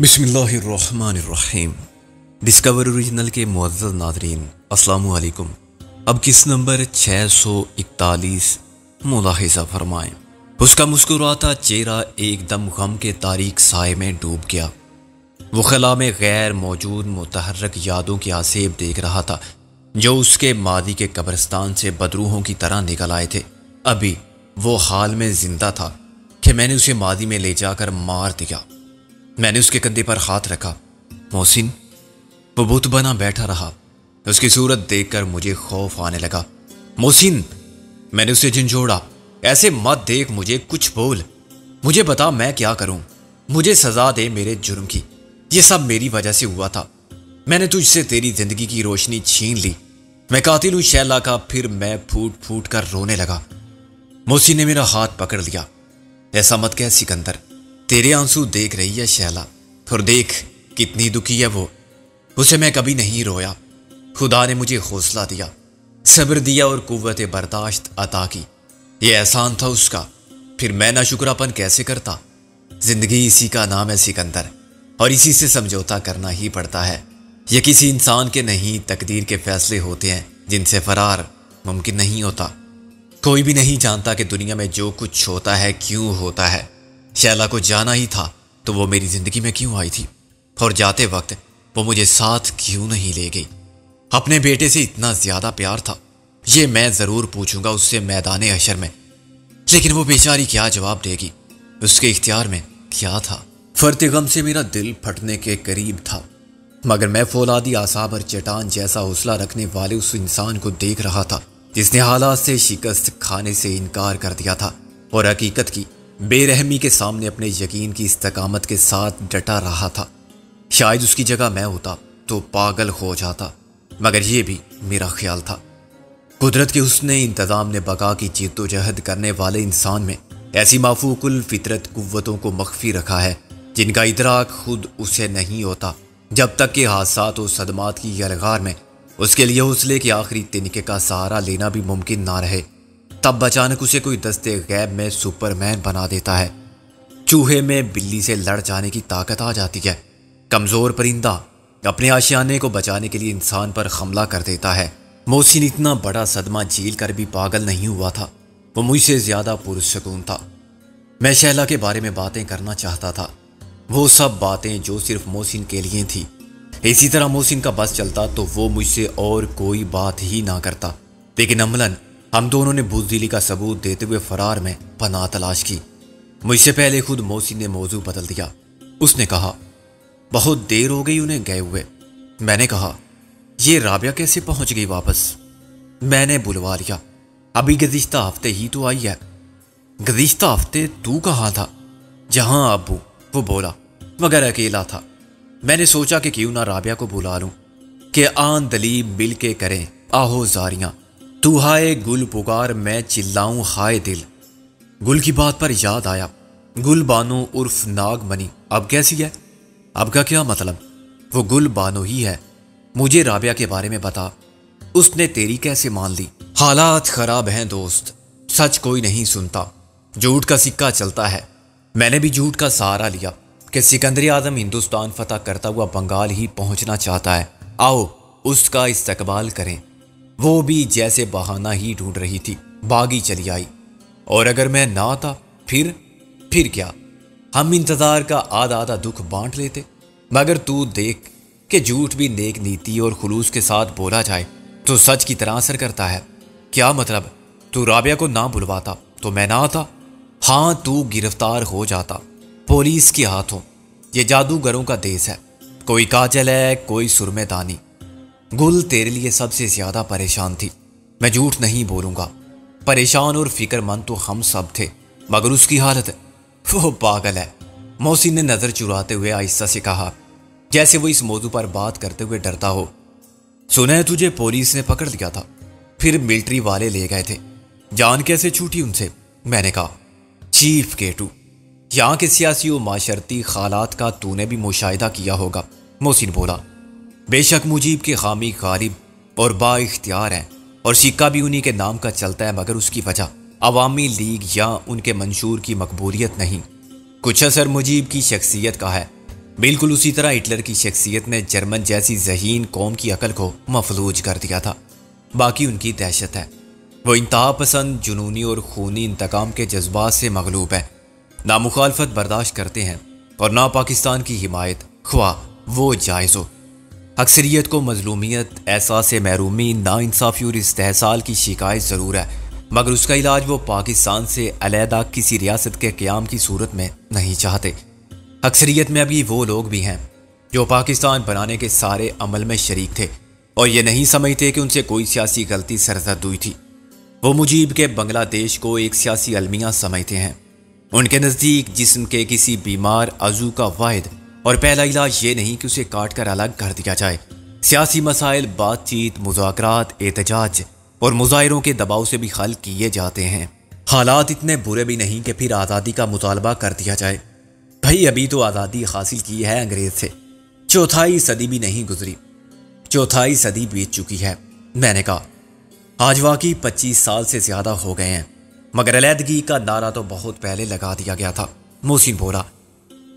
بسم اللہ الرحمن الرحیم۔ ڈسکور اوریجنل کے معزز ناظرین، السلام علیکم۔ اب کس نمبر 641 ملاحظہ فرمائیں۔ اس کا مسکراتا چہرہ ایک دم غم کے تاریک سائے میں ڈوب گیا۔ وہ خلا میں غیر موجود متحرک یادوں کے آسیب دیکھ رہا تھا جو اس کے ماضی کے قبرستان سے بدروحوں کی طرح نکل آئے تھے۔ ابھی وہ حال میں زندہ تھا کہ میں نے اسے ماضی میں لے جا کر مار دیا۔ میں نے اس کے کندھے پر ہاتھ رکھا۔ محسن وہ بت بنا بیٹھا رہا۔ اس کی صورت دیکھ کر مجھے خوف آنے لگا۔ محسن، میں نے اسے جھنجھوڑا، ایسے مت دیکھ مجھے، کچھ بول، مجھے بتا میں کیا کروں، مجھے سزا دے میرے جرم کی، یہ سب میری وجہ سے ہوا تھا، میں نے تجھ سے تیری زندگی کی روشنی چھین لی، میں قاتل ہوں شیلا کا۔ پھر میں پھوٹ پھوٹ کر رونے لگا۔ محسن نے میرا ہاتھ پکڑ لیا۔ ایسا مت کہہ سکندر، تیرے آنسو دیکھ رہی ہے شیلا، اور دیکھ کتنی دکھی ہے وہ، اسے میں کبھی نہیں رویا۔ خدا نے مجھے حوصلہ دیا، صبر دیا اور قوت برداشت عطا کی، یہ احسان تھا اس کا، پھر میں ناشکراپن کیسے کرتا۔ زندگی اسی کا نام ہے سکندر، اور اسی سے سمجھوتا کرنا ہی پڑتا ہے۔ یہ کسی انسان کے نہیں، تقدیر کے فیصلے ہوتے ہیں جن سے فرار ممکن نہیں ہوتا۔ کوئی بھی نہیں جانتا کہ دنیا میں جو کچھ ہوتا ہے کیوں ہوتا ہے۔ شیلا کو جانا ہی تھا تو وہ میری زندگی میں کیوں آئی تھی، اور جاتے وقت وہ مجھے ساتھ کیوں نہیں لے گئی۔ اپنے بیٹے سے اتنا زیادہ پیار تھا، یہ میں ضرور پوچھوں گا اس سے میدان حشر میں، لیکن وہ بیچاری کیا جواب دے گی، اس کے اختیار میں کیا تھا۔ فرط غم سے میرا دل پھٹنے کے قریب تھا، مگر میں فولادی اعصاب اور چٹان جیسا حوصلہ رکھنے والے اس انسان کو دیکھ رہا تھا جس نے حالات سے شکست کھانے سے انکار کر دیا تھا اور حقیقت کی بے رحمی کے سامنے اپنے یقین کی استقامت کے ساتھ ڈٹا رہا تھا۔ شاید اس کی جگہ میں ہوتا تو پاگل ہو جاتا، مگر یہ بھی میرا خیال تھا۔ قدرت کے حسن انتظام نے بقا کی جد و جہد کرنے والے انسان میں ایسی مافوق الفطرت قوتوں کو مخفی رکھا ہے جن کا ادراک خود اسے نہیں ہوتا، جب تک کہ حادثات و صدمات کی یلغار میں اس کے لیے حوصلے کے آخری تنکے کا سہارا لینا بھی ممکن نہ رہے، تب اچانک اسے کوئی دستے غیب میں سپرمین بنا دیتا ہے۔ چوہے میں بلی سے لڑ جانے کی طاقت آ جاتی ہے۔ کمزور پرندہ اپنے آشیانے کو بچانے کے لیے انسان پر حملہ کر دیتا ہے۔ محسن اتنا بڑا صدمہ جھیل کر بھی پاگل نہیں ہوا تھا، وہ مجھ سے زیادہ پرسکون تھا۔ میں شیلا کے بارے میں باتیں کرنا چاہتا تھا، وہ سب باتیں جو صرف محسن کے لیے تھی۔ اسی طرح محسن کا بس چلتا تو وہ مجھ سے اور کوئی بات ہی نہ کرتا، لیکن عملاً ہم دونوں نے بزدلی کا ثبوت دیتے ہوئے فرار میں پناہ تلاش کی۔ مجھ سے پہلے خود محسن نے موضوع بدل دیا۔ اس نے کہا، بہت دیر ہو گئی انہیں گئے ہوئے۔ میں نے کہا، یہ رابعہ کیسے پہنچ گئی واپس؟ میں نے بلوا لیا، ابھی گزشتہ ہفتے ہی تو آئی ہے۔ گزشتہ ہفتے تو کہاں تھا؟ جہاں ابو، وہ بولا، مگر اکیلا تھا۔ میں نے سوچا کہ کیوں نہ رابعہ کو بلا لوں، کہ آن دلی مل کے کریں آہو زاریاں، تو ہائے گل پکار میں چلاؤں ہائے دل۔ گل کی بات پر یاد آیا، گل بانو عرف ناگ منی اب کیسی ہے؟ اب کا کیا مطلب؟ وہ گل بانو ہی ہے۔ مجھے رابعہ کے بارے میں بتا، اس نے تیری کیسے مان لی؟ حالات خراب ہیں دوست، سچ کوئی نہیں سنتا، جھوٹ کا سکہ چلتا ہے۔ میں نے بھی جھوٹ کا سہارا لیا کہ سکندر اعظم ہندوستان فتح کرتا ہوا بنگال ہی پہنچنا چاہتا ہے، آؤ اس کا استقبال کریں۔ وہ بھی جیسے بہانہ ہی ڈھونڈ رہی تھی، باغی چلی آئی۔ اور اگر میں نہ آتا پھر کیا؟ ہم انتظار کا آدھا آدھا دکھ بانٹ لیتے۔ مگر تو دیکھ کہ جھوٹ بھی نیک نیتی اور خلوص کے ساتھ بولا جائے تو سچ کی طرح اثر کرتا ہے۔ کیا مطلب؟ تو رابعہ کو نہ بلواتا تو میں نہ آتا؟ ہاں، تو گرفتار ہو جاتا پولیس کے ہاتھوں۔ یہ جادوگروں کا دیس ہے، کوئی کاجل ہے، کوئی سرمے دانی۔ گل تیرے لیے سب سے زیادہ پریشان تھی، میں جھوٹ نہیں بولوں گا۔ پریشان اور فکر مند تو ہم سب تھے، مگر اس کی حالت، وہ پاگل ہے۔ محسن نے نظر چراتے ہوئے آہستہ سے کہا، جیسے وہ اس موضوع پر بات کرتے ہوئے ڈرتا ہو۔ سنا ہے تجھے پولیس نے پکڑ لیا تھا، پھر ملٹری والے لے گئے تھے، جان کیسے چھوٹی ان سے؟ میں نے کہا، چیف کیٹو، یہاں کے سیاسی و معاشرتی حالات کا تو نے بھی مشاہدہ کیا ہوگا۔ محسن بولا، بے شک مجیب کے حامی غالب اور با اختیار ہیں، اور سکہ بھی انہی کے نام کا چلتا ہے، مگر اس کی وجہ عوامی لیگ یا ان کے منشور کی مقبولیت نہیں، کچھ اثر مجیب کی شخصیت کا ہے۔ بالکل اسی طرح ہٹلر کی شخصیت نے جرمن جیسی ذہین قوم کی عقل کو مفلوج کر دیا تھا۔ باقی ان کی دہشت ہے، وہ انتہا پسند، جنونی اور خونی انتقام کے جذبات سے مغلوب ہے، نہ مخالفت برداشت کرتے ہیں اور نہ پاکستان کی حمایت، خواہ وہ جائز ہو۔ اکثریت کو مظلومیت، احساس محرومی، ناانصافی اور استحصال کی شکایت ضرور ہے، مگر اس کا علاج وہ پاکستان سے علیحدہ کسی ریاست کے قیام کی صورت میں نہیں چاہتے۔ اکثریت میں ابھی وہ لوگ بھی ہیں جو پاکستان بنانے کے سارے عمل میں شریک تھے اور یہ نہیں سمجھتے کہ ان سے کوئی سیاسی غلطی سرزد ہوئی تھی۔ وہ مجیب کے بنگلہ دیش کو ایک سیاسی المیہ سمجھتے ہیں۔ ان کے نزدیک جسم کے کسی بیمار عضو کا واحد اور پہلا علاج یہ نہیں کہ اسے کاٹ کر الگ کر دیا جائے۔ سیاسی مسائل بات چیت، مذاکرات، احتجاج اور مظاہروں کے دباؤ سے بھی حل کیے جاتے ہیں۔ حالات اتنے برے بھی نہیں کہ پھر آزادی کا مطالبہ کر دیا جائے۔ بھائی ابھی تو آزادی حاصل کی ہے انگریز سے، چوتھائی صدی بھی نہیں گزری، چوتھائی صدی بیت چکی ہے۔ میں نے کہا آج واقعی 25 سال سے زیادہ ہو گئے ہیں، مگر علیحدگی کا نعرہ تو بہت پہلے لگا دیا گیا تھا۔ محسن بولا،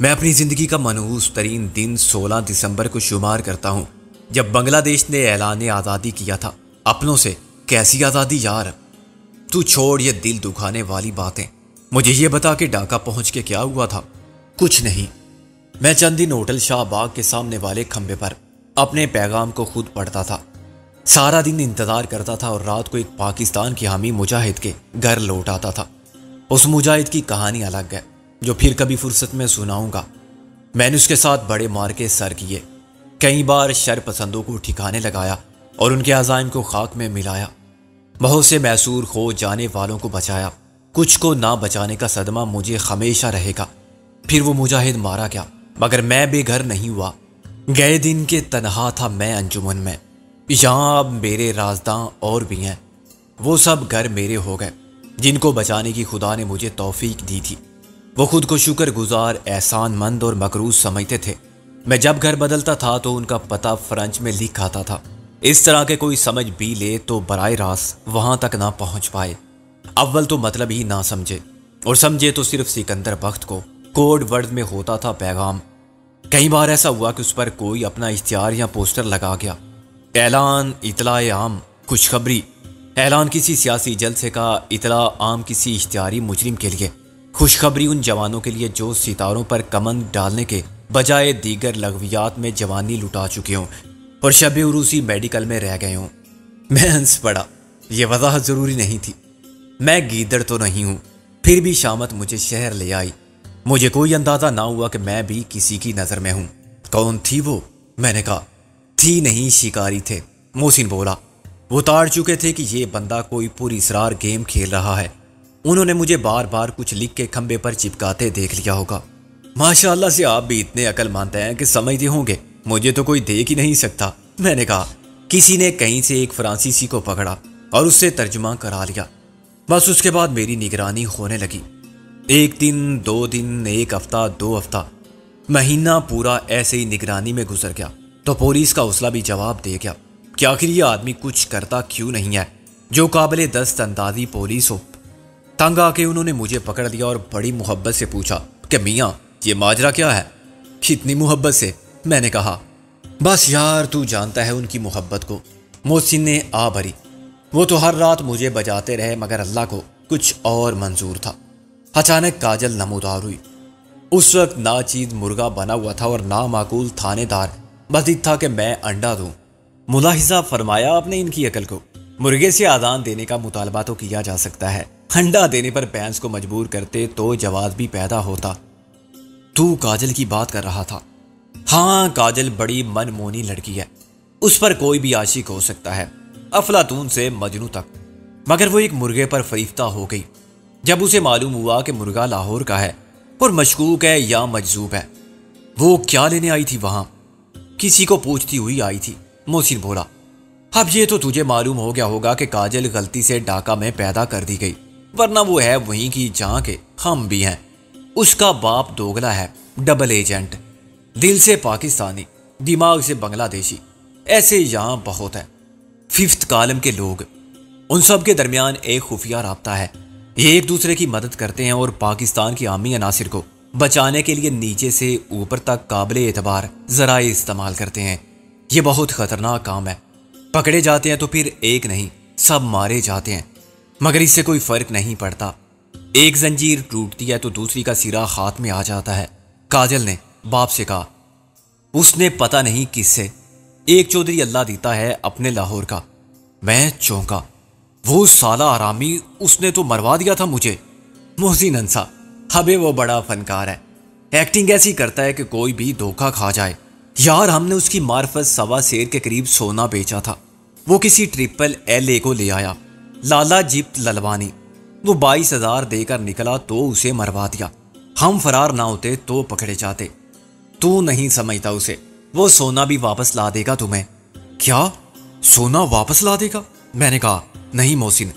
میں اپنی زندگی کا منحوس ترین دن 16 دسمبر کو شمار کرتا ہوں، جب بنگلہ دیش نے اعلان آزادی کیا تھا۔ اپنوں سے کیسی آزادی یار؟ تو چھوڑ یہ دل دکھانے والی باتیں، مجھے یہ بتا کہ ڈھاکہ پہنچ کے کیا ہوا تھا؟ کچھ نہیں، میں چند دن ہوٹل شاہ باغ کے سامنے والے کھمبے پر اپنے پیغام کو خود پڑھتا تھا، سارا دن انتظار کرتا تھا اور رات کو ایک پاکستان کی حامی مجاہد کے گھر لوٹ آتا تھا۔ اس مجاہد کی کہانی الگ ہے جو پھر کبھی فرصت میں سناؤں گا۔ میں نے اس کے ساتھ بڑے مارکے سر کیے، کئی بار شر پسندوں کو ٹھکانے لگایا اور ان کے عزائم کو خاک میں ملایا، بہت سے محصور ہو جانے والوں کو بچایا، کچھ کو نہ بچانے کا صدمہ مجھے ہمیشہ رہے گا۔ پھر وہ مجاہد مارا گیا، مگر میں بے گھر نہیں ہوا۔ گئے دن کے تنہا تھا میں انجمن میں، یہاں اب میرے رازداں اور بھی ہیں، وہ سب گھر میرے ہو گئے جن کو بچانے کی خدا نے مجھے توفیق دی تھی۔ وہ خود کو شکر گزار، احسان مند اور مقروض سمجھتے تھے۔ میں جب گھر بدلتا تھا تو ان کا پتہ فرنچ میں لکھ آتا تھا، اس طرح کہ کوئی سمجھ بھی لے تو براہ راست وہاں تک نہ پہنچ پائے۔ اول تو مطلب ہی نہ سمجھے، اور سمجھے تو صرف سکندر بخت کو کوڈ ورڈ میں ہوتا تھا پیغام۔ کئی بار ایسا ہوا کہ اس پر کوئی اپنا اشتہار یا پوسٹر لگا گیا، اعلان، اطلاع عام، خوشخبری، اعلان کسی سیاسی جلسے کا، اطلاع عام کسی اشتہاری مجرم کے لیے، خوشخبری ان جوانوں کے لیے جو ستاروں پر کمند ڈالنے کے بجائے دیگر لغویات میں جوانی لٹا چکے ہوں اور شب عروسی میڈیکل میں رہ گئے ہوں۔ میں ہنس پڑا، یہ وضاحت ضروری نہیں تھی، میں گیدڑ تو نہیں ہوں۔ پھر بھی شامت مجھے شہر لے آئی، مجھے کوئی اندازہ نہ ہوا کہ میں بھی کسی کی نظر میں ہوں۔ کون تھی وہ؟ میں نے کہا، تھی نہیں، شکاری تھے۔ محسن بولا، وہ تاڑ چکے تھے کہ یہ بندہ کوئی پوری اسرار گیم کھیل رہا ہے۔ انہوں نے مجھے بار بار کچھ لکھ کے کھمبے پر چپکاتے دیکھ لیا ہوگا۔ ماشاء اللہ سے آپ بھی اتنے عقل مانتے ہیں کہ سمجھتے ہوں گے مجھے تو کوئی دیکھ ہی نہیں سکتا۔ میں نے کہا، کسی نے کہیں سے ایک فرانسیسی کو پکڑا اور اس سے ترجمہ کرا لیا، بس اس کے بعد میری نگرانی ہونے لگی۔ ایک دن، 2 دن، 1 ہفتہ، 2 ہفتہ، مہینہ پورا ایسے ہی نگرانی میں گزر گیا تو پولیس کا حوصلہ بھی جواب دے گیا کہ آخر یہ آدمی کچھ کرتا کیوں نہیں ہے جو قابل دست اندازی پولیس ہو۔ تنگ آ کے انہوں نے مجھے پکڑ لیا اور بڑی محبت سے پوچھا کہ میاں یہ ماجرا کیا ہے؟ کتنی محبت سے؟ میں نے کہا، بس یار تو جانتا ہے ان کی محبت کو۔ محسن نے آ بھری، وہ تو ہر رات مجھے بجاتے رہے مگر اللہ کو کچھ اور منظور تھا۔ اچانک کاجل نمودار ہوئی۔ اس وقت نہ چیز مرغا بنا ہوا تھا اور نہ معقول تھانے دار، بس یہ تھا کہ میں انڈا دوں۔ ملاحظہ فرمایا آپ نے ان کی عقل کو؟ مرغے سے آذان دینے کا مطالبہ تو کیا جا سکتا ہے، انڈا دینے پر بینس کو مجبور کرتے تو جواز بھی پیدا ہوتا۔ تو کاجل کی بات کر رہا تھا؟ ہاں، کاجل بڑی من مونی لڑکی ہے، اس پر کوئی بھی عاشق ہو سکتا ہے، افلاطون سے مجنوں تک، مگر وہ ایک مرغے پر فریفتہ ہو گئی۔ جب اسے معلوم ہوا کہ مرغا لاہور کا ہے اور مشکوک ہے یا مجذوب ہے، وہ کیا لینے آئی تھی وہاں؟ کسی کو پوچھتی ہوئی آئی تھی۔ محسن بولا، اب یہ تو تجھے معلوم ہو گیا ہوگا کہ کاجل غلطی سے ڈھاکہ میں پیدا کر دی گئی، ورنہ وہ ہے وہیں کی جہاں کے ہم بھی ہیں۔ اس کا باپ دوگلا ہے، ڈبل ایجنٹ، دل سے پاکستانی، دماغ سے بنگلہ دیشی، ایسے یہاں بہت ہیں۔ 5th کالم کے لوگ، ان سب کے درمیان ایک خفیہ رابطہ ہے، یہ ایک دوسرے کی مدد کرتے ہیں اور پاکستان کی عامی عناصر کو بچانے کے لیے نیچے سے اوپر تک قابل اعتبار ذرائع استعمال کرتے ہیں۔ یہ بہت خطرناک کام ہے۔ پکڑے جاتے ہیں تو پھر ایک نہیں سب مارے جاتے ہیں، مگر اس سے کوئی فرق نہیں پڑتا۔ ایک زنجیر ٹوٹتی ہے تو دوسری کا سرا ہاتھ میں آ جاتا ہے۔ کاجل نے باپ سے کہا، اس نے پتہ نہیں کس سے، ایک چودھری اللہ دیتا ہے اپنے لاہور کا۔ میں چونکا، وہ سالہ آرامی، اس نے تو مروا دیا تھا مجھے۔ محسن ہنسا، ابے وہ بڑا فنکار ہے، ایکٹنگ ایسی کرتا ہے کہ کوئی بھی دھوکہ کھا جائے۔ یار ہم نے اس کی معرفت 1.25 سیر کے قریب سونا بیچا تھا۔ وہ کسی LA کو لے آیا، لالا جیپ للوانی۔ وہ 22,000 دے کر نکلا تو اسے مروا دیا۔ ہم فرار نہ ہوتے تو پکڑے جاتے۔ تو نہیں سمجھتا اسے، وہ سونا بھی واپس لا دے گا تمہیں۔ کیا سونا واپس لا دے گا؟ میں نے کہا، نہیں محسن،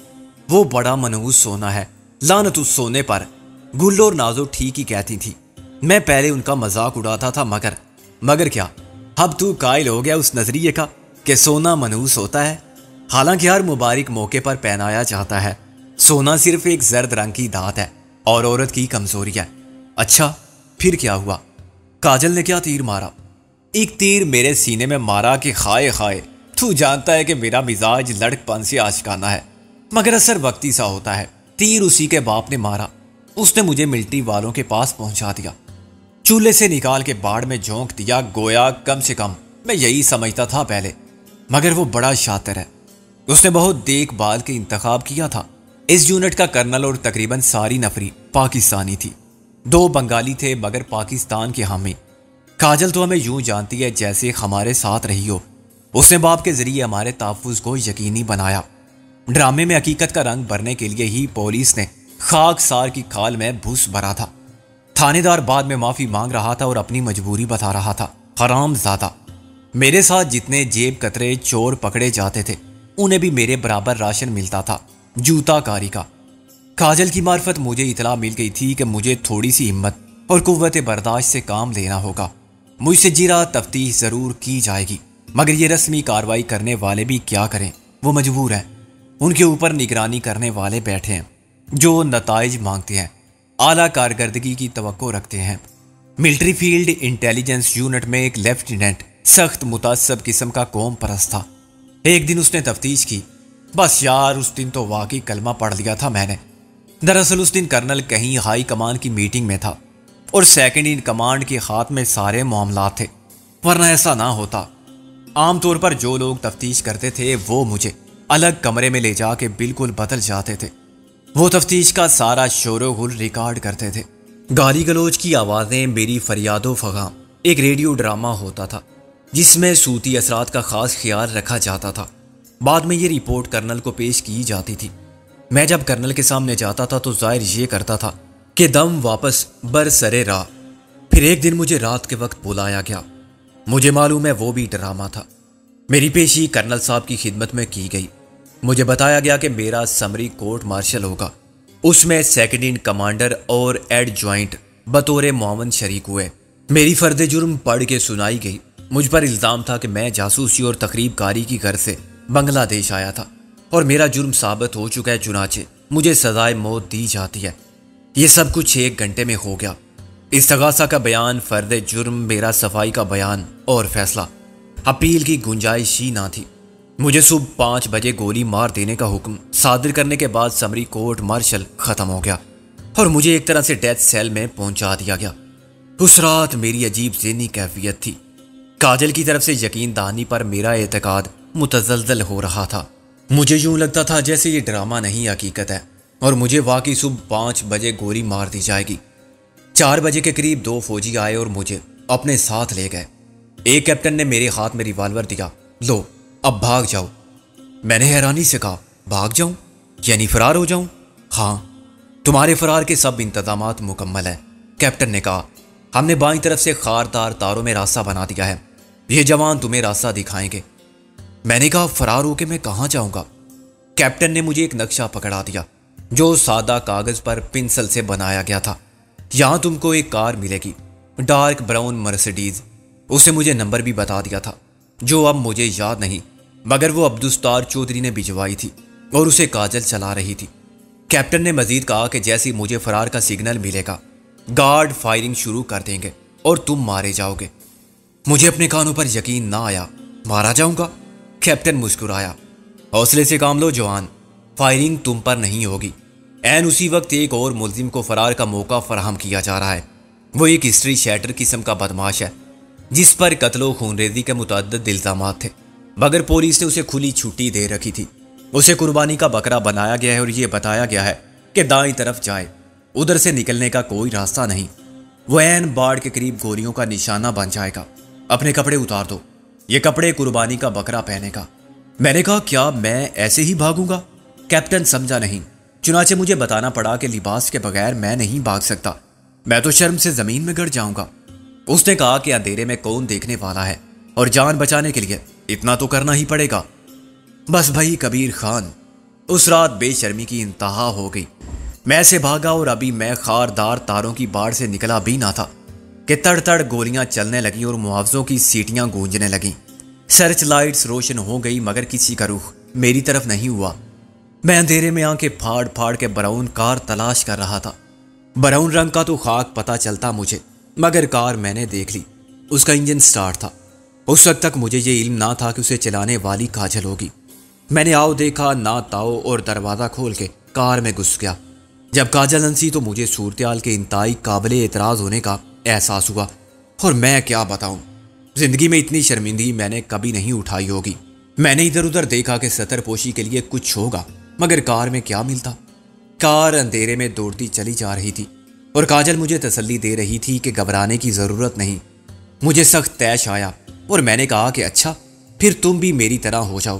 وہ بڑا منحوس سونا ہے، لعنت اس سونے پر۔ گل اور نازو ٹھیک ہی کہتی تھی، میں پہلے ان کا مذاق اڑاتا تھا، مگر کیا اب تو قائل ہو گیا اس نظریے کا کہ سونا منحوس ہوتا ہے؟ حالانکہ ہر مبارک موقع پر پہنایا جاتا ہے۔ سونا صرف ایک زرد رنگ کی دھات ہے اور عورت کی کمزوری ہے۔ اچھا پھر کیا ہوا؟ کاجل نے کیا تیر مارا؟ ایک تیر میرے سینے میں مارا کہ خائے خائے، تو جانتا ہے کہ میرا مزاج لڑک پن سے آشکانہ ہے، مگر اثر وقتی سا ہوتا ہے۔ تیر اسی کے باپ نے مارا، اس نے مجھے ملٹری والوں کے پاس پہنچا دیا، چولہے سے نکال کے باڑ میں جھونک دیا، گویا کم سے کم میں یہی سمجھتا تھا پہلے، مگر وہ بڑا شاطر ہے، اس نے بہت دیکھ بھال کے انتخاب کیا تھا۔ اس یونٹ کا کرنل اور تقریباً ساری نفری پاکستانی تھی، 2 بنگالی تھے مگر پاکستان کے حامی۔ کاجل تو ہمیں یوں جانتی ہے جیسے ہمارے ساتھ رہی ہو، اس نے باپ کے ذریعے ہمارے تحفظ کو یقینی بنایا۔ ڈرامے میں حقیقت کا رنگ بھرنے کے لیے ہی پولیس نے خاک سار کی کھال میں بھوس بھرا تھا۔ تھانے دار بعد میں معافی مانگ رہا تھا اور اپنی مجبوری بتا رہا تھا۔ حرام زادہ، میرے ساتھ جتنے جیب کترے چور پکڑے جاتے تھے انہیں بھی میرے برابر راشن ملتا تھا، جوتا کاری کا۔ کاجل کی معرفت مجھے اطلاع مل گئی تھی کہ مجھے تھوڑی سی ہمت اور قوت برداشت سے کام لینا ہوگا۔ مجھ سے جرا تفتیش ضرور کی جائے گی، مگر یہ رسمی کارروائی کرنے والے بھی کیا کریں، وہ مجبور ہیں۔ ان کے اوپر نگرانی کرنے والے بیٹھے ہیں جو نتائج مانگتے ہیں، اعلیٰ کارکردگی کی توقع رکھتے ہیں۔ ملٹری فیلڈ انٹیلیجنس یونٹ میں ایک لیفٹیننٹ سخت متعصب قسم کا قوم پرست تھا۔ ایک دن اس نے تفتیش کی، بس یار اس دن تو واقعی کلمہ پڑھ لیا تھا میں نے۔ دراصل اس دن کرنل کہیں ہائی کمان کی میٹنگ میں تھا اور سیکنڈ ان کمانڈ کے ہاتھ میں سارے معاملات تھے، ورنہ ایسا نہ ہوتا۔ عام طور پر جو لوگ تفتیش کرتے تھے وہ مجھے الگ کمرے میں لے جا کے بالکل بدل جاتے تھے۔ وہ تفتیش کا سارا شور و غل ریکارڈ کرتے تھے۔ گالی گلوچ کی آوازیں، میری فریاد و فغاں۔ ایک ریڈیو ڈرامہ ہوتا تھا جس میں صوتی اثرات کا خاص خیال رکھا جاتا تھا۔ بعد میں یہ رپورٹ کرنل کو پیش کی جاتی تھی۔ میں جب کرنل کے سامنے جاتا تھا تو ظاہر یہ کرتا تھا کہ دم واپس برسرے راہ۔ پھر ایک دن مجھے رات کے وقت بلایا گیا، مجھے معلوم ہے وہ بھی ڈرامہ تھا۔ میری پیشی کرنل صاحب کی خدمت میں کی گئی۔ مجھے بتایا گیا کہ میرا سمری کورٹ مارشل ہوگا، اس میں سیکنڈ ان کمانڈر اور ایڈ جوائنٹ بطور معاون شریک ہوئے۔ میری فرد جرم پڑھ کے سنائی گئی۔ مجھ پر الزام تھا کہ میں جاسوسی اور تخریب کاری کی غرض سے بنگلہ دیش آیا تھا اور میرا جرم ثابت ہو چکا ہے، چنانچہ مجھے سزائے موت دی جاتی ہے۔ یہ سب کچھ 1 گھنٹے میں ہو گیا۔ استغاثہ کا بیان، فرد جرم، میرا صفائی کا بیان اور فیصلہ۔ اپیل کی گنجائش ہی نہ تھی۔ مجھے صبح 5 بجے گولی مار دینے کا حکم صادر کرنے کے بعد سمری کورٹ مارشل ختم ہو گیا اور مجھے ایک طرح سے ڈیتھ سیل میں پہنچا دیا گیا۔ اس رات میری عجیب ذہنی کیفیت تھی۔ کاجل کی طرف سے یقین دہانی پر میرا اعتقاد متزلزل ہو رہا تھا۔ مجھے یوں لگتا تھا جیسے یہ ڈرامہ نہیں حقیقت ہے اور مجھے واقعی صبح 5 بجے گولی مار دی جائے گی۔ 4 بجے کے قریب 2 فوجی آئے اور مجھے اپنے ساتھ لے گئے۔ ایک کیپٹن نے میرے ہاتھ میں ریوالور دیا، لو اب بھاگ جاؤ۔ میں نے حیرانی سے کہا، بھاگ جاؤں یعنی فرار ہو جاؤں؟ ہاں، تمہارے فرار کے سب انتظامات مکمل ہیں۔ کیپٹن نے کہا، ہم نے بائیں طرف سے خاردار تاروں میں راستہ بنا دیا ہے، یہ جوان تمہیں راستہ دکھائیں گے۔ میں نے کہا، فرار ہو کے میں کہاں جاؤں گا؟ کیپٹن نے مجھے ایک نقشہ پکڑا دیا جو سادہ کاغذ پر پنسل سے بنایا گیا تھا۔ یہاں تم کو ایک کار ملے گی، ڈارک براؤن مرسیڈیز۔ اسے مجھے نمبر بھی بتا دیا تھا جو اب مجھے یاد نہیں، مگر وہ عبدالستار چودھری نے بھجوائی تھی اور اسے کاجل چلا رہی تھی۔ کیپٹن نے مزید کہا کہ جیسی مجھے فرار کا سگنل ملے گا گارڈ فائرنگ شروع کر دیں گے اور تم مارے جاؤ گے۔ مجھے اپنے کانوں پر یقین نہ آیا۔ مارا جاؤں گا؟ کیپٹن مسکرایا۔ حوصلے سے کام لو جوان، فائرنگ تم پر نہیں ہوگی۔ این اسی وقت ایک اور ملزم کو فرار کا موقع فراہم کیا جا رہا ہے۔ وہ ایک ہسٹری شیٹر قسم کا بدماش ہے جس پر قتل و خونریزی کے متعدد الزامات تھے، مگر پولیس نے اسے کھلی چھٹی دے رکھی تھی۔ اسے قربانی کا بکرا بنایا گیا ہے اور یہ بتایا گیا ہے کہ دائیں طرف جائے، ادھر سے نکلنے کا کوئی راستہ نہیں۔ وہ این باڑ کے قریب گولیوں کا نشانہ بن جائے گا۔ اپنے کپڑے اتار دو، یہ کپڑے قربانی کا بکرا پہنے گا۔ میں نے کہا کیا میں ایسے ہی بھاگوں گا؟ کیپٹن سمجھا نہیں، چنانچہ مجھے بتانا پڑا کہ لباس کے بغیر میں نہیں بھاگ سکتا، میں تو شرم سے زمین میں گڑ جاؤں گا۔ اس نے کہا کہ اندھیرے میں کون دیکھنے والا ہے اور جان بچانے کے لیے اتنا تو کرنا ہی پڑے گا۔ بس بھائی کبیر خان، اس رات بے شرمی کی انتہا ہو گئی۔ میں سے بھاگا اور ابھی میں خاردار تاروں کی باڑ سے نکلا بھی نہ تھا کہ تڑ تڑ گولیاں چلنے لگیں اور محافظوں کی سیٹیاں گونجنے لگیں۔ سرچ لائٹس روشن ہو گئی مگر کسی کا رخ میری طرف نہیں ہوا۔ میں اندھیرے میں آنکھیں پھاڑ پھاڑ کے براؤن کار تلاش کر رہا تھا۔ براؤن رنگ کا تو خاک پتہ چلتا مجھے، مگر کار میں نے دیکھ لی، اس کا انجن سٹارٹ تھا۔ اس وقت تک مجھے یہ علم نہ تھا کہ اسے چلانے والی کاجل ہوگی۔ میں نے آؤ دیکھا نہ تاؤ اور دروازہ کھول کے کار میں گھس گیا۔ جب کاجل ہنسی تو مجھے صورتحال کے انتہائی قابل اعتراض ہونے کا احساس ہوا، اور میں کیا بتاؤں، زندگی میں اتنی شرمندگی میں نے کبھی نہیں اٹھائی ہوگی۔ میں نے ادھر ادھر دیکھا کہ سطر پوشی کے لیے کچھ ہوگا، مگر کار میں کیا ملتا؟ کار اندھیرے میں دوڑتی چلی جا رہی تھی اور کاجل مجھے تسلی دے رہی تھی کہ گھبرانے کی ضرورت نہیں۔ مجھے سخت طیش آیا اور میں نے کہا کہ اچھا پھر تم بھی میری طرح ہو جاؤ۔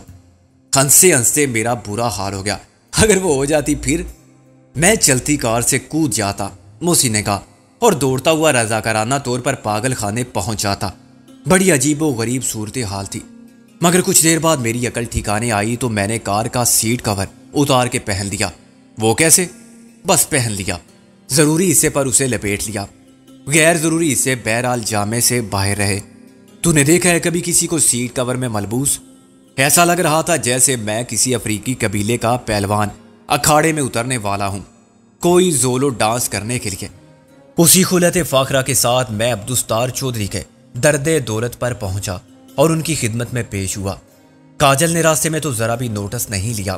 ہنستے ہنستے میرا برا حال ہو گیا۔ اگر وہ ہو جاتی پھر؟ میں چلتی کار سے کود جاتا، موسی نے کہا، اور دوڑتا ہوا رضاکارانہ طور پر پاگل خانے پہنچ جاتا۔ بڑی عجیب و غریب صورتحال تھی، مگر کچھ دیر بعد میری عقل ٹھکانے آئی تو میں نے کار کا سیٹ کور اتار کے پہن لیا۔ وہ کیسے؟ بس پہن لیا، ضروری حصے پر اسے لپیٹ لیا، غیر ضروری حصے بہرحال جامے سے باہر رہے۔ تو نے دیکھا ہے کبھی کسی کو سیٹ کور میں ملبوس؟ ایسا لگ رہا تھا جیسے میں کسی افریقی قبیلے کا پہلوان اکھاڑے میں اترنے والا ہوں، کوئی زولو ڈانس کرنے کے لیے۔ اسی خلت فاخرہ کے ساتھ میں عبدالستار چودھری کے درد دولت پر پہنچا اور ان کی خدمت میں پیش ہوا۔ کاجل نے راستے میں تو ذرا بھی نوٹس نہیں لیا،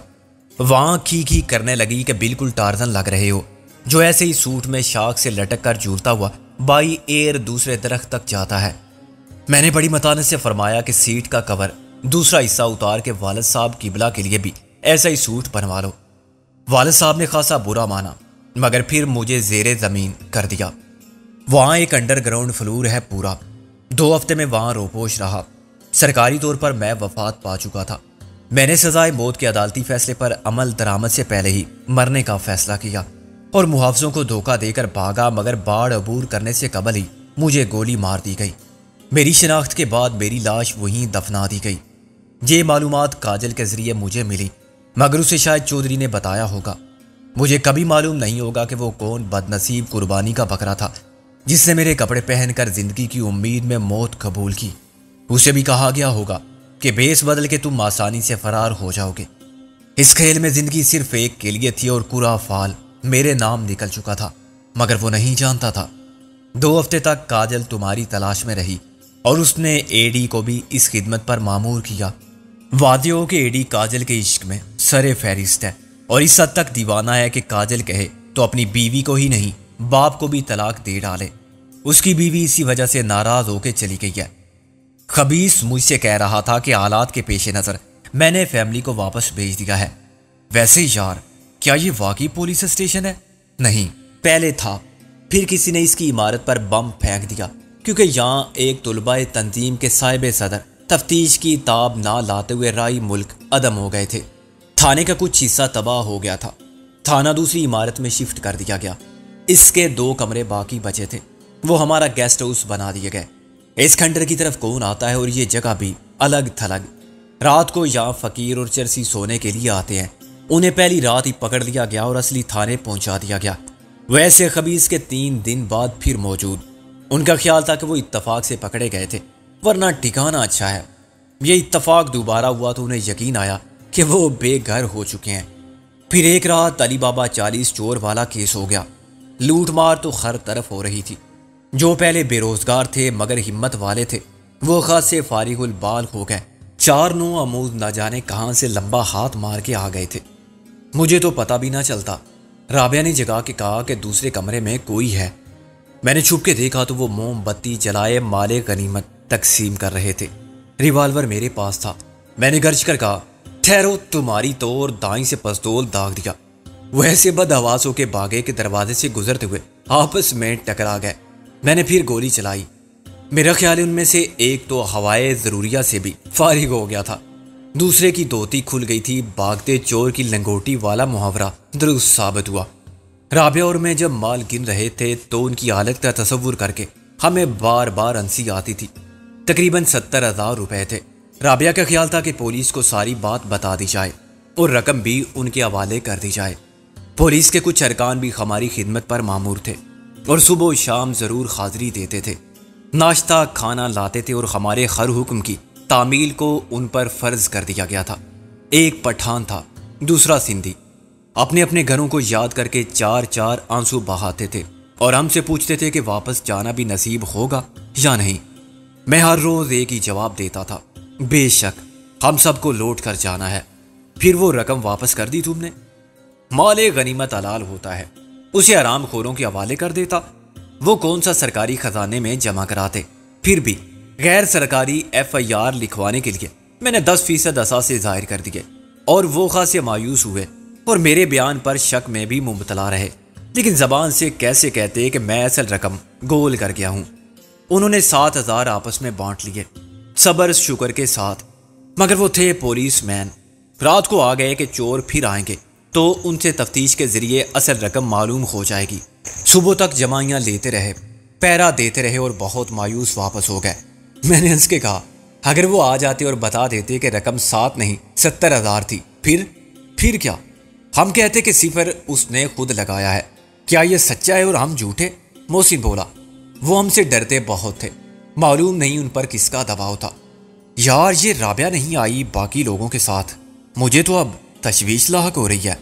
وہاں کھی کرنے لگی کہ بالکل ٹارزن لگ رہے ہو، جو ایسے ہی سوٹ میں شاخ سے لٹک کر جھولتا ہوا بائی ایئر دوسرے درخت تک جاتا ہے۔ میں نے بڑی متانت سے فرمایا کہ سیٹ کا کور دوسرا حصہ اتار کے والد صاحب قبلہ کے لیے بھی ایسا ہی سوٹ بنوا لو۔ والد صاحب نے خاصا برا مانا، مگر پھر مجھے زیر زمین کر دیا۔ وہاں ایک انڈر گراؤنڈ فلور ہے پورا۔ 2 ہفتے میں وہاں روپوش رہا۔ سرکاری طور پر میں وفات پا چکا تھا۔ میں نے سزائے موت کے عدالتی فیصلے پر عمل درآمد سے پہلے ہی مرنے کا فیصلہ کیا اور محافظوں کو دھوکہ دے کر بھاگا، مگر باڑ عبور کرنے سے قبل ہی مجھے گولی مار دی گئی۔ میری شناخت کے بعد میری لاش وہیں دفنا دی گئی۔ یہ معلومات کاجل کے ذریعے مجھے ملی، مگر اسے شاید چودھری نے بتایا ہوگا۔ مجھے کبھی معلوم نہیں ہوگا کہ وہ کون بد نصیب قربانی کا بکرا تھا جس نے میرے کپڑے پہن کر زندگی کی امید میں موت قبول کی۔ اسے بھی کہا گیا ہوگا کہ بیس بدل کے تم آسانی سے فرار ہو جاؤ گے۔ اس کھیل میں زندگی صرف ایک کے لیے تھی اور پورا فال میرے نام نکل چکا تھا، مگر وہ نہیں جانتا تھا۔ 2 ہفتے تک کاجل تمہاری تلاش میں رہی اور اس نے اے ڈی کو بھی اس خدمت پر مامور کیا۔ وعدے ہو کہ اے ڈی کاجل کے عشق میں سر فہرست ہے اور اس حد تک دیوانہ ہے کہ کاجل کہے تو اپنی بیوی کو ہی نہیں باپ کو بھی طلاق دے ڈالے۔ اس کی بیوی اسی وجہ سے ناراض ہو کے چلی گئی ہے۔ خبیث مجھ سے کہہ رہا تھا کہ حالات کے پیش نظر میں نے فیملی کو واپس بھیج دیا ہے۔ ویسے یار کیا یہ واقعی پولیس اسٹیشن ہے؟ نہیں، پہلے تھا، پھر کسی نے اس کی عمارت پر بم پھینک دیا کیونکہ یہاں ایک طلباء تنظیم کے صاحب صدر تفتیش کی تاب نہ لاتے ہوئے رائی ملک عدم ہو گئے تھے۔ تھانے کا کچھ حصہ تباہ ہو گیا تھا۔ تھانہ دوسری عمارت میں شفٹ کر دیا گیا۔ اس کے 2 کمرے باقی بچے تھے، وہ ہمارا گیسٹ ہاؤس بنا دیے گئے۔ اس کھنڈر کی طرف کون آتا ہے اور یہ جگہ بھی الگ تھلگ۔ رات کو یہاں فقیر اور چرسی سونے کے لیے آتے ہیں۔ انہیں پہلی رات ہی پکڑ لیا گیا اور اصلی تھانے پہنچا دیا گیا۔ ویسے خبیث کے 3 دن بعد پھر موجود۔ ان کا خیال تھا کہ وہ اتفاق سے پکڑے گئے تھے، ورنہ ٹھکانہ اچھا ہے۔ یہ اتفاق دوبارہ ہوا تو انہیں یقین آیا کہ وہ بے گھر ہو چکے ہیں۔ پھر ایک رات علی بابا 40 چور والا کیس ہو گیا۔ لوٹ مار تو ہر طرف ہو رہی تھی۔ جو پہلے بے روزگار تھے مگر ہمت والے تھے، وہ خاصے فارغ البال ہو گئے۔ 4 نو آموز نہ جانے کہاں سے لمبا ہاتھ مار کے آ گئے تھے، مجھے تو پتہ بھی نہ چلتا۔ رابعہ نے جگا کے کہا کہ دوسرے کمرے میں کوئی ہے۔ میں نے چھپ کے دیکھا تو وہ موم بتی جلائے مال غنیمت تقسیم کر رہے تھے۔ ریوالور میرے پاس تھا۔ میں نے گرج کر کہا، ٹھہرو، تمہاری تو، اور دائیں سے پستول داغ دیا۔ وہ ایسے بد حواس ہو کے بھاگے کہ دروازے سے گزرتے ہوئے آپس میں ٹکرا گئے۔ میں نے پھر گولی چلائی۔ میرا خیال ہے ان میں سے ایک تو ہوائے ضروریہ سے بھی فارغ ہو گیا تھا، دوسرے کی دھوتی کھل گئی تھی۔ بھاگتے چور کی لنگوٹی والا محاورہ درست ثابت ہوا۔ رابعہ اور میں جب مال گن رہے تھے تو ان کی حالت کا تصور کر کے ہمیں بار بار ہنسی آتی تھی۔ تقریباً 70,000 روپے تھے۔ رابعہ کا خیال تھا کہ پولیس کو ساری بات بتا دی جائے اور رقم بھی ان کے حوالے کر دی جائے۔ پولیس کے کچھ ارکان بھی ہماری خدمت پر مامور تھے اور صبح و شام ضرور حاضری دیتے تھے، ناشتہ کھانا لاتے تھے، اور ہمارے ہر حکم کی تعمیل کو ان پر فرض کر دیا گیا تھا۔ ایک پٹھان تھا، دوسرا سندھی، اپنے اپنے گھروں کو یاد کر کے 4 آنسو بہاتے تھے اور ہم سے پوچھتے تھے کہ واپس جانا بھی نصیب ہوگا یا نہیں۔ میں ہر روز ایک ہی جواب دیتا تھا، بے شک ہم سب کو لوٹ کر جانا ہے۔ پھر وہ رقم واپس کر دی تم نے؟ مال غنیمت حلال ہوتا ہے، اسے حرام خوروں کے حوالے کر دیتا، وہ کون سا سرکاری خزانے میں جمع کراتے؟ پھر بھی غیر سرکاری FIR لکھوانے کے لیے میں نے 10% اثاثے ظاہر کر دیے، اور وہ خاصے مایوس ہوئے اور میرے بیان پر شک میں بھی مبتلا رہے، لیکن زبان سے کیسے کہتے کہ میں اصل رقم گول کر گیا ہوں۔ انہوں نے 7,000 آپس میں بانٹ لیے، صبر شکر کے ساتھ، مگر وہ تھے پولیس مین۔ رات کو آ گئے کہ چور پھر آئیں گے تو ان سے تفتیش کے ذریعے اصل رقم معلوم ہو جائے گی۔ صبح تک جمائیاں لیتے رہے، پیرا دیتے رہے اور بہت مایوس واپس ہو گئے۔ میں نے ہنس کے کہا، اگر وہ آ جاتے اور بتا دیتے کہ رقم 7 نہیں 70,000 تھی، پھر کیا؟ ہم کہتے کہ صفر اس نے خود لگایا ہے۔ کیا یہ سچا ہے اور ہم جھوٹے؟ محسن بولا، وہ ہم سے ڈرتے بہت تھے، معلوم نہیں ان پر کس کا دباؤ تھا۔ یار یہ رابعہ نہیں آئی باقی لوگوں کے ساتھ، مجھے تو اب تشویش لاحق ہو رہی ہے۔